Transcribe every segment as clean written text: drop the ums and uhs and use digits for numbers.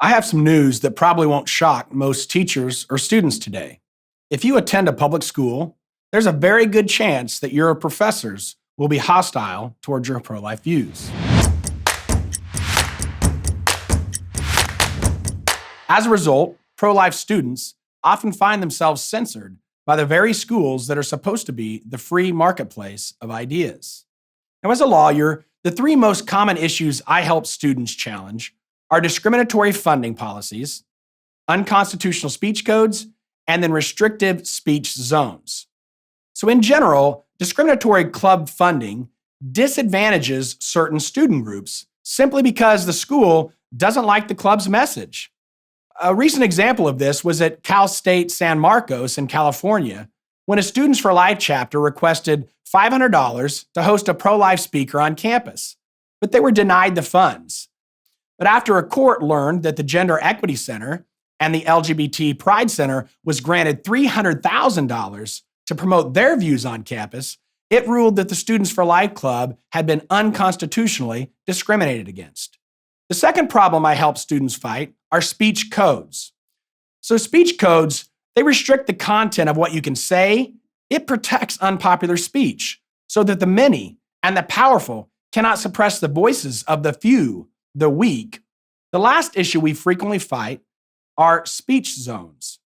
I have some news that probably won't shock most teachers or students today. If you attend a public school, there's a very good chance that your professors will be hostile towards your pro-life views. As a result, pro-life students often find themselves censored by the very schools that are supposed to be the free marketplace of ideas. Now, as a lawyer, the three most common issues I help students challenge are discriminatory funding policies, unconstitutional speech codes, and then restrictive speech zones. So in general, discriminatory club funding disadvantages certain student groups simply because the school doesn't like the club's message. A recent example of this was at Cal State San Marcos in California, when a Students for Life chapter requested $500 to host a pro-life speaker on campus, but they were denied the funds. But after a court learned that the Gender Equity Center and the LGBT Pride Center was granted $300,000 to promote their views on campus, it ruled that the Students for Life Club had been unconstitutionally discriminated against. The second problem I help students fight are speech codes. So speech codes, they restrict the content of what you can say. It protects unpopular speech so that the many and the powerful cannot suppress the voices of the few, the weak. The last issue we frequently fight are speech zones.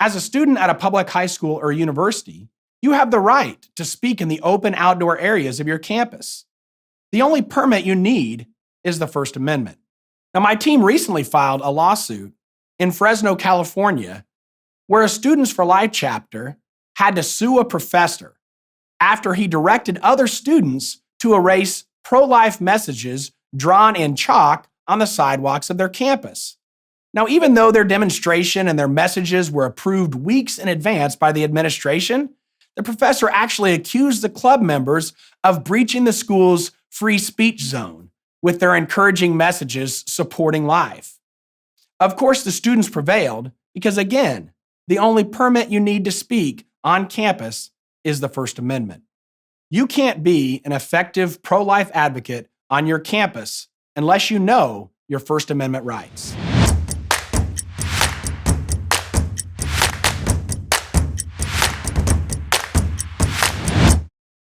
As a student at a public high school or university, you have the right to speak in the open outdoor areas of your campus. The only permit you need is the First Amendment. Now, my team recently filed a lawsuit in Fresno, California, where a Students for Life chapter had to sue a professor after he directed other students to erase pro-life messages drawn in chalk on the sidewalks of their campus. Now, even though their demonstration and their messages were approved weeks in advance by the administration, the professor actually accused the club members of breaching the school's free speech zone with their encouraging messages supporting life. Of course, the students prevailed because, again, the only permit you need to speak on campus is the First Amendment. You can't be an effective pro-life advocate on your campus unless you know your First Amendment rights.